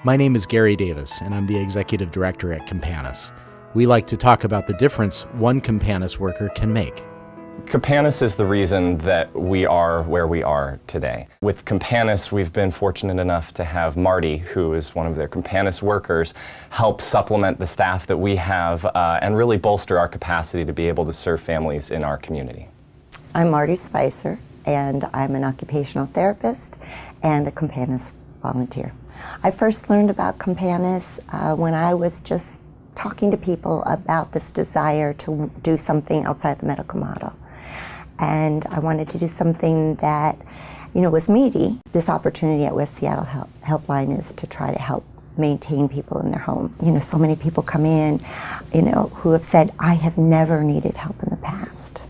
My name is Gary Davis, and I'm the Executive Director at Companis. We like to talk about the difference one Companis worker can make. Companis is the reason that we are where we are today. With Companis, we've been fortunate enough to have Marty, who is one of their Companis workers, help supplement the staff that we have and really bolster our capacity to be able to serve families in our community. I'm Marty Spicer, and I'm an occupational therapist and a Companis volunteer. I first learned about Companis when I was just talking to people about this desire to do something outside the medical model. And I wanted to do something that, was meaty. This opportunity at West Seattle Helpline is to try to help maintain people in their home. So many people come in, who have said, I have never needed help in the past.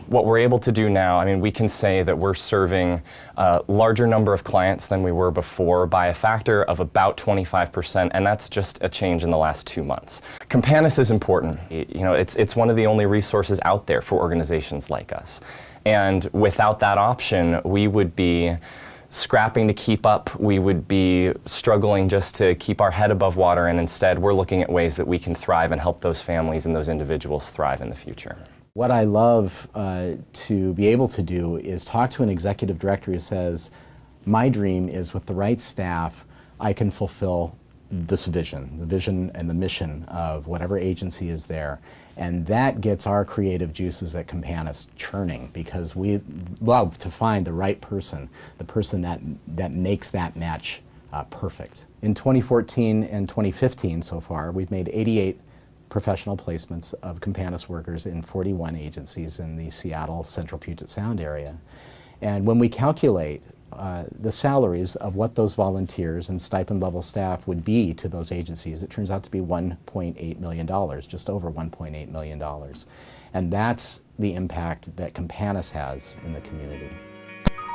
What we're able to do now, we can say that we're serving a larger number of clients than we were before by a factor of about 25%, and that's just a change in the last 2 months. Companis is important. It's one of the only resources out there for organizations like us. And without that option, we would be scrapping to keep up. We would be struggling just to keep our head above water, and instead we're looking at ways that we can thrive and help those families and those individuals thrive in the future. What I love to be able to do is talk to an executive director who says, my dream is with the right staff, I can fulfill this vision, the vision and the mission of whatever agency is there. And that gets our creative juices at Companis churning, because we love to find the right person, the person that makes that match perfect. In 2014 and 2015 so far, we've made 88 professional placements of Companis workers in 41 agencies in the Seattle Central Puget Sound area. And when we calculate the salaries of what those volunteers and stipend level staff would be to those agencies, it turns out to be $1.8 million, just over $1.8 million. And that's the impact that Companis has in the community.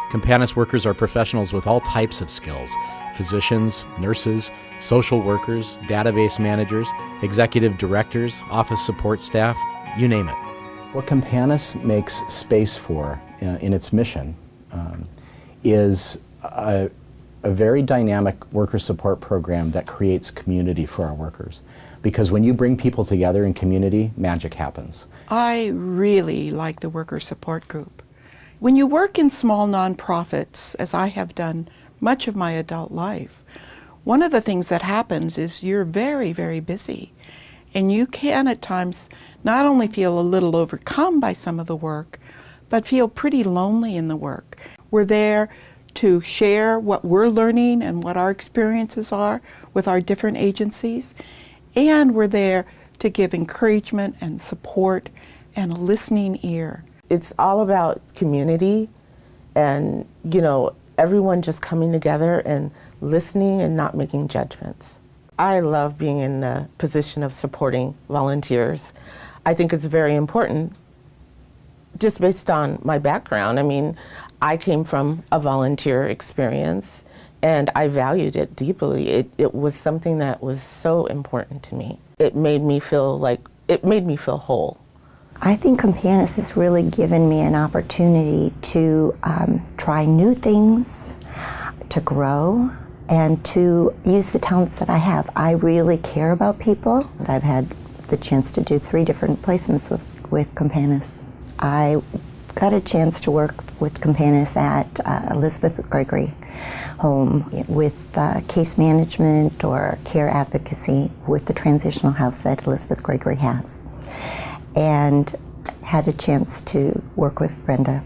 Companis workers are professionals with all types of skills: physicians, nurses, social workers, database managers, executive directors, office support staff, you name it. What Companis makes space for in its mission is a very dynamic worker support program that creates community for our workers. Because when you bring people together in community, magic happens. I really like the worker support group. When you work in small nonprofits, as I have done much of my adult life, one of the things that happens is you're very, very busy. And you can at times not only feel a little overcome by some of the work, but feel pretty lonely in the work. We're there to share what we're learning and what our experiences are with our different agencies. And we're there to give encouragement and support and a listening ear. It's all about community and, everyone just coming together and listening and not making judgments. I love being in the position of supporting volunteers. I think it's very important just based on my background. I came from a volunteer experience and I valued it deeply. It was something that was so important to me. It made me feel whole. I think Companis has really given me an opportunity to try new things, to grow, and to use the talents that I have. I really care about people. I've had the chance to do 3 different placements with Companis. I got a chance to work with Companis at Elizabeth Gregory Home with case management or care advocacy with the transitional house that Elizabeth Gregory has. And had a chance to work with Brenda.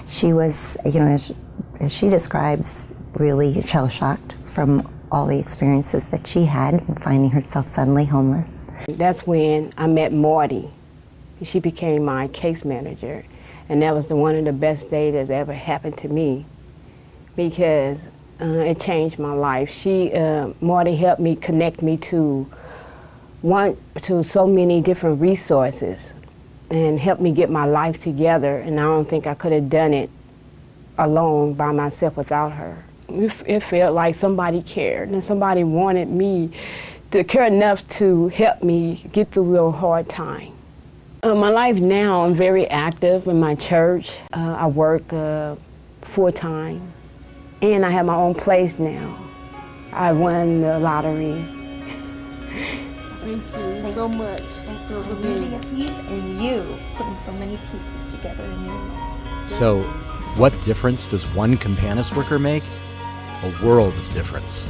She was, as she describes, really shell-shocked from all the experiences that she had, finding herself suddenly homeless. That's when I met Marty. She became my case manager, and that was one of the best days that's ever happened to me, because it changed my life. Marty helped me connect me to so many different resources and helped me get my life together, and I don't think I could have done it alone by myself without her. It felt like somebody cared and somebody wanted me to care enough to help me get through a hard time. My life now, I'm very active in my church. I work full-time, and I have my own place now. I won the lottery. Thank you so much. Thanks for being a piece and you putting so many pieces together in your life. So, what difference does one Companis worker make? A world of difference.